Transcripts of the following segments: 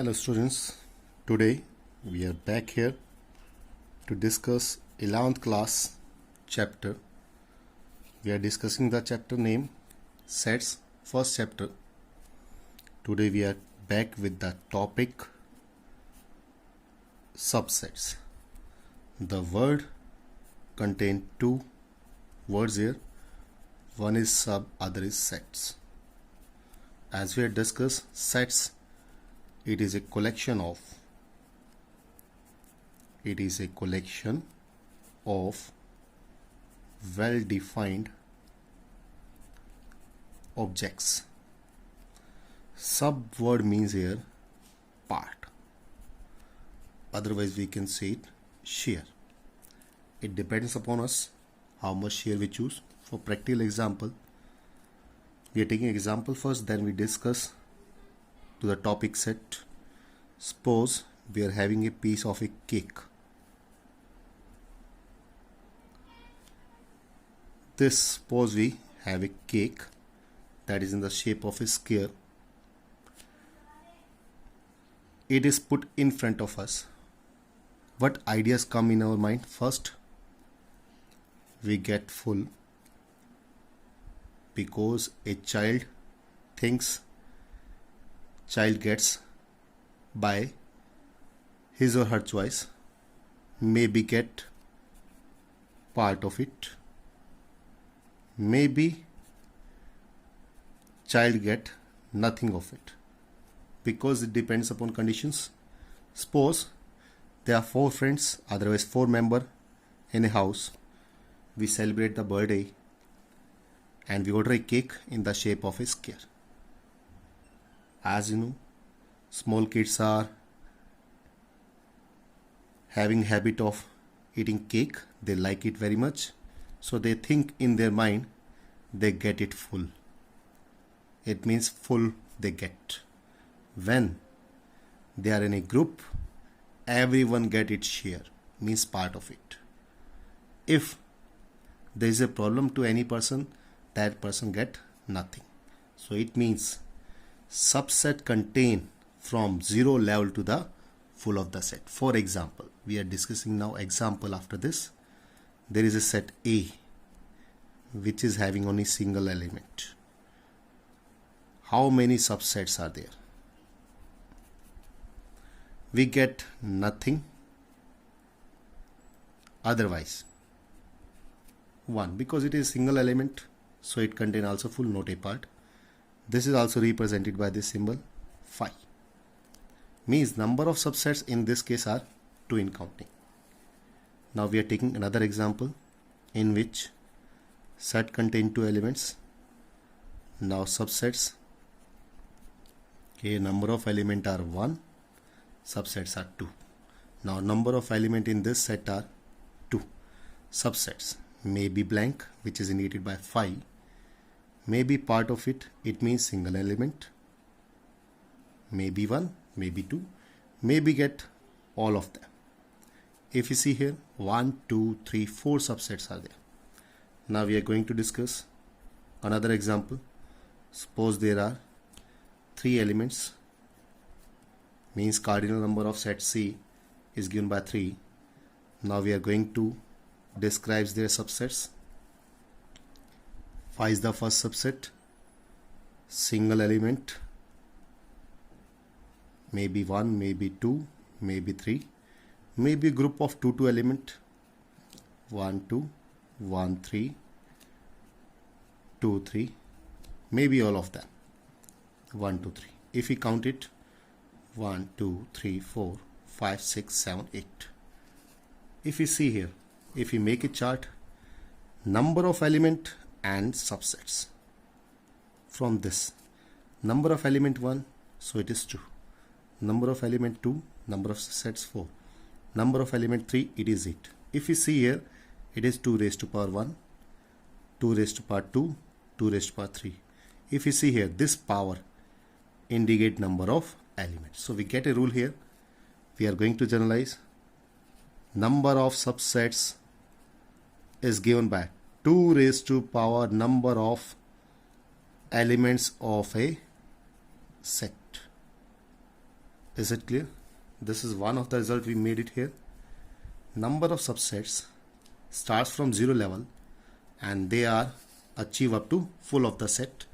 Hello students, today we are back here to discuss 11th class chapter. We are discussing the chapter name Sets, first chapter. Today we are back with the topic subsets. The word contain two words here. One is sub, other is sets. As we had discussed, sets, it is a collection of well-defined objects. Sub word means here part. Otherwise we can say it share. It depends upon us how much share we choose. For practical example, we are taking example first, then we discuss to the topic set. Suppose we are having a piece of a cake. Suppose we have a cake that is in the shape of a square. It is put in front of us. What ideas come in our mind? First, we get full because a child gets by his or her choice, maybe get part of it, maybe child get nothing of it, because it depends upon conditions. Suppose there are 4 friends, otherwise 4 members in a house. We celebrate the birthday and we order a cake in the shape of a square. As you know, small kids are having habit of eating cake. They like it very much, so they think in their mind they get it full. It means full they get. When they are in a group, everyone get its share, means part of it. If there is a problem to any person, that person get nothing. So it means subset contain from 0 level to the full of the set. For example, we are discussing now example after this. There is a set A which is having only single element. How many subsets are there? We get nothing, otherwise 1, because it is single element, so it contain also full, not a part. This is also represented by this symbol phi. Means number of subsets in this case are 2 in counting. Now we are taking another example in which set contain 2 elements. Now subsets, number of element are 1, subsets are 2. Now number of element in this set are 2. Subsets may be blank, which is indicated by phi, may be part of it, it means single element, maybe 1, maybe 2, maybe get all of them. If you see here, 1, 2, 3, 4 subsets are there. Now we are going to discuss another example. Suppose there are 3 elements, means cardinal number of set C is given by 3. Now we are going to describe their subsets. Phi is the first subset, single element, maybe 1, maybe 2, maybe 3, maybe group of 2 element, 1, 2, 1, 3, 2, 3, maybe all of them, 1, 2, 3. If we count it, 1, 2, 3, 4, 5, 6, 7, 8. If we see here, if we make a chart, number of element and subsets. From this, number of element 1, so it is 2. Number of element 2, number of sets 4. Number of element 3, it is 8. If we see here, it is 2 raised to power 1, 2 raised to power 2, 2 raised to power 3. If you see here, this power indicate number of elements. So we get a rule here. We are going to generalize. Number of subsets is given by 2 raised to power number of elements of a set Is it clear? This is one of the result we made it here. Number of subsets starts from 0 level and they are achieve up to full of the set,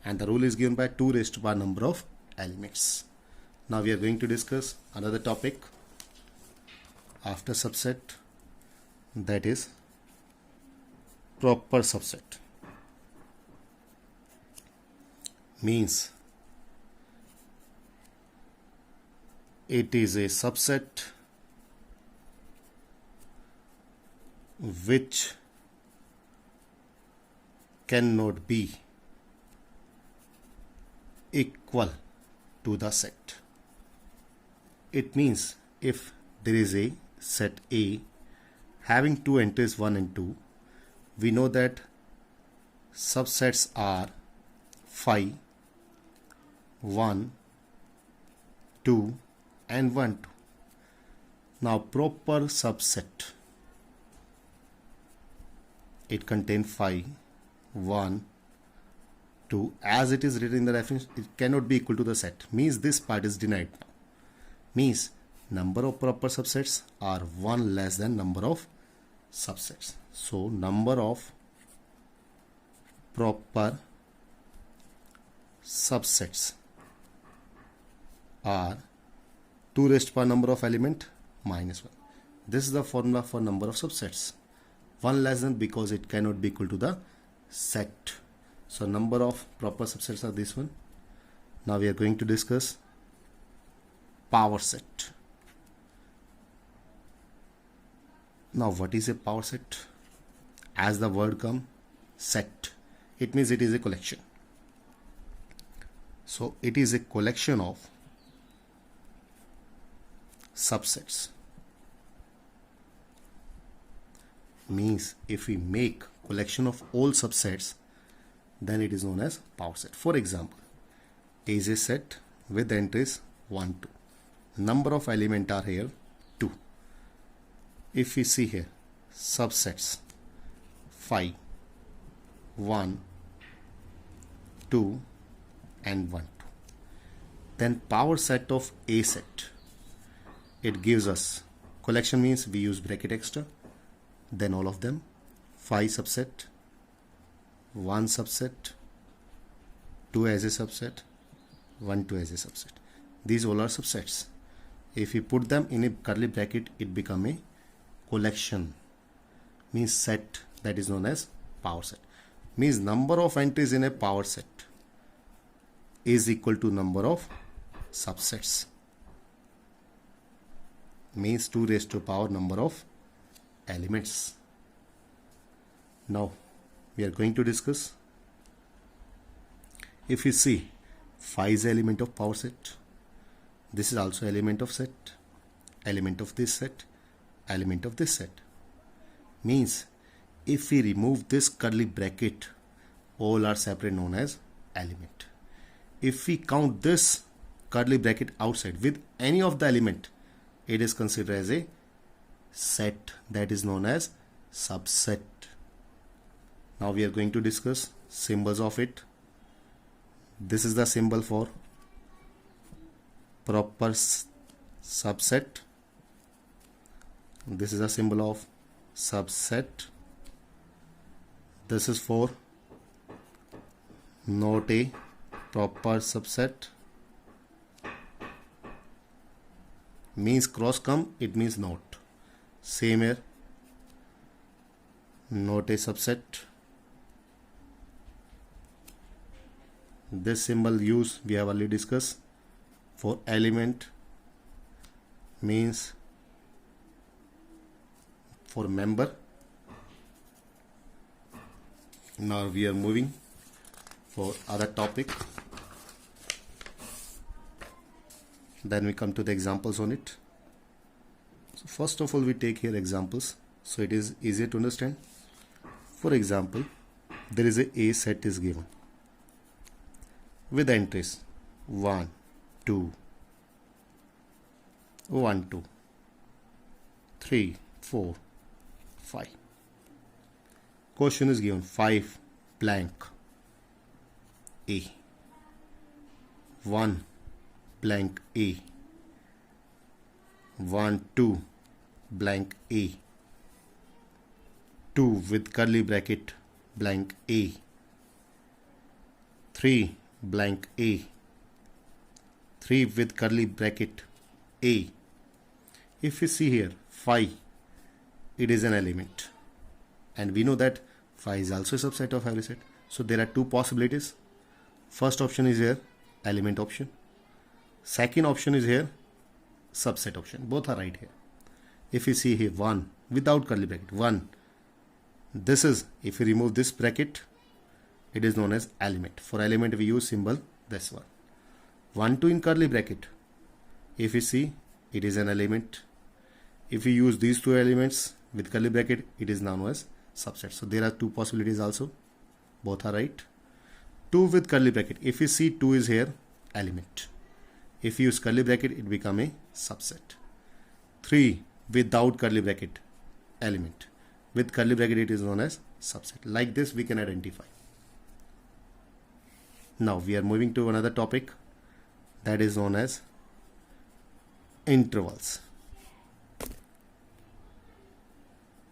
and the rule is given by 2 raised to power number of elements. Now we are going to discuss another topic after subset, that is proper subset. Means it is a subset which cannot be equal to the set. It means if there is a set A having two entries 1 and 2, we know that subsets are phi 1, 2 and 1, 2. Now proper subset, it contains phi 1, 2, as it is written in the reference, it cannot be equal to the set. Means this part is denied now. Means number of proper subsets are 1 less than number of subsets. So number of proper subsets are 2 raised to power number of element minus 1. This is the formula for number of subsets. 1 less than because it cannot be equal to the set. So number of proper subsets are this one. Now we are going to discuss power set. Now what is a power set? As the word comes, set, it means it is a collection. So it is a collection of subsets. Means if we make collection of all subsets, then it is known as power set. For example, A is a set with entries 1, 2. Number of elements are here 2. If we see here subsets phi 1, 2 and 1, 2, then power set of A set, it gives us collection, means we use bracket extra, then all of them, phi subset, 1 subset, 2 as a subset, 1, 2 as a subset. These all are subsets. If we put them in a curly bracket, it become a collection, means set, that is known as power set. Means number of entries in a power set is equal to number of subsets. Means 2 raised to power number of elements. Now we are going to discuss, if you see phi is element of power set, this is also element of set, element of this set, element of this set. Means if we remove this curly bracket, all are separate, known as element. If we count this curly bracket outside with any of the element, it is considered as a set, that is known as subset. Now we are going to discuss symbols of it. This is the symbol for proper subset. This is a symbol of subset. This is for not a proper subset. Means cross come, it means not. Same here, not a subset. This symbol use we have already discussed for element, means for member. Now we are moving for other topic. Then we come to the examples on it. So first of all, we take here examples, so it is easier to understand. For example, there is a set is given with entries 1, 2, 1, 2, 3, 4, 5. Question is given 5 blank A, 1 blank A, 1 2 blank A, 2 with curly bracket blank A, 3 blank A, 3 with curly bracket A. If you see here 5, it is an element, and we know that 5 is also a subset of every set. So there are two possibilities. First option is here, element option. Second option is here, subset option. Both are right here. If you see here 1 without curly bracket, 1, this is, if you remove this bracket, it is known as element. For element we use symbol this one. 1 2 in curly bracket, if you see, it is an element. If you use these two elements with curly bracket, it is known as subset. So there are two possibilities also. Both are right. 2 with curly bracket, if you see 2 is here, element. If you use curly bracket, it become a subset. 3 without curly bracket, element. With curly bracket, it is known as subset. Like this we can identify. Now we are moving to another topic, that is known as intervals.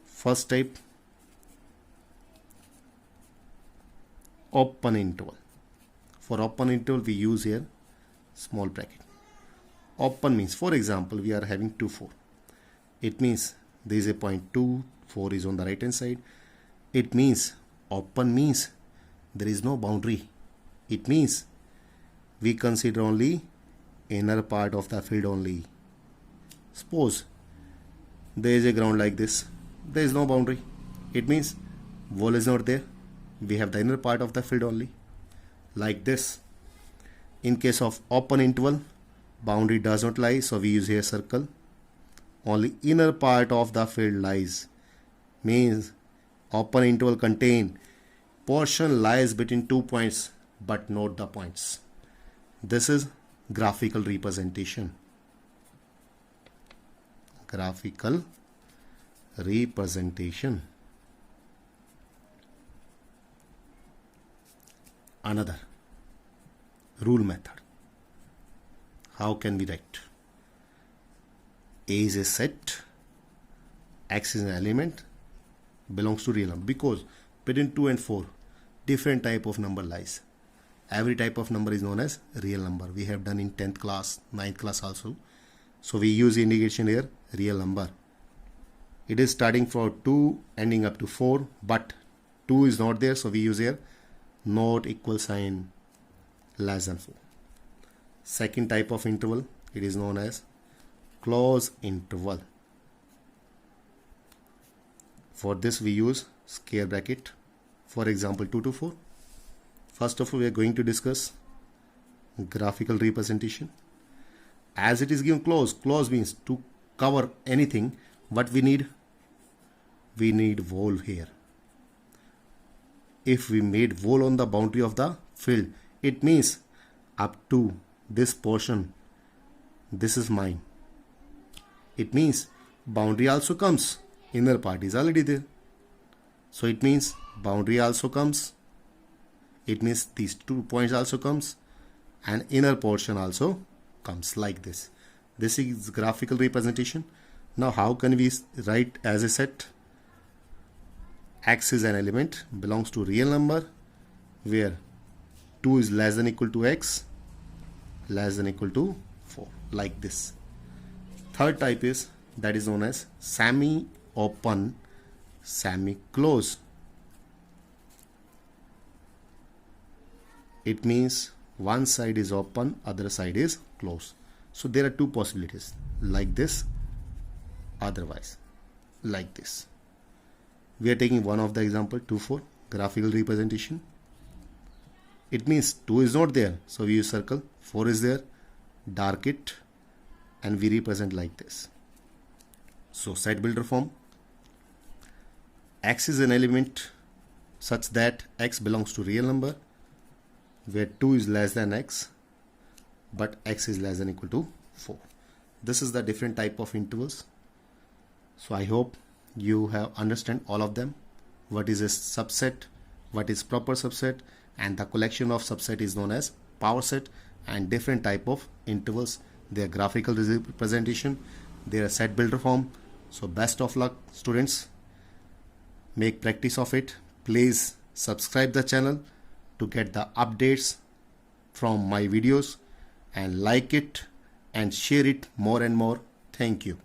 First type, open interval. For open interval we use here small bracket. Open means, for example, we are having 2 4. It means there is a point 2, 4 is on the right hand side. It means open means there is no boundary. It means we consider only inner part of the field only. Suppose there is a ground like this, there is no boundary. It means wall is not there. We have the inner part of the field only. Like this. In case of open interval, boundary does not lie, so we use here circle. Only inner part of the field lies. Means open interval contain portion lies between 2 points but not the points. This is graphical representation. Graphical representation. Another rule method. How can we write? A is a set, X is an element, belongs to real number, because between 2 and 4 different type of number lies. Every type of number is known as real number. We have done in 10th class, 9th class also. So we use the indication here, real number. It is starting from 2 ending up to 4, but 2 is not there, so we use here not equal sign, less than 4. Second type of interval, it is known as close interval. For this we use square bracket. For example, 2 to 4. First of all, we are going to discuss graphical representation. As it is given close, close means to cover anything. What we need? We need wall here. If we made wall on the boundary of the field, it means up to this portion, this is mine. It means boundary also comes, inner part is already there. So it means boundary also comes. It means these 2 points also comes, and inner portion also comes, like this. This is graphical representation. Now how can we write as a set? X is an element, belongs to real number, where 2 is less than equal to X, less than equal to 4, like this. Third type is, that is known as semi-open, semi-close. It means one side is open, other side is closed. So there are two possibilities, like this, otherwise like this. We are taking one of the example, 2 4, graphical representation. It means 2 is not there, so we use circle. 4 is there, dark it, and we represent like this. So set builder form. X is an element such that X belongs to real number, where 2 is less than X, but X is less than equal to 4. This is the different type of intervals. So I hope you have understand all of them. What is a subset, what is proper subset, and the collection of subset is known as power set, and different type of intervals, their graphical representation, There are set builder form. So best of luck, students. Make practice of it. Please subscribe the channel to get the updates from my videos, and like it and share it more and more. Thank you.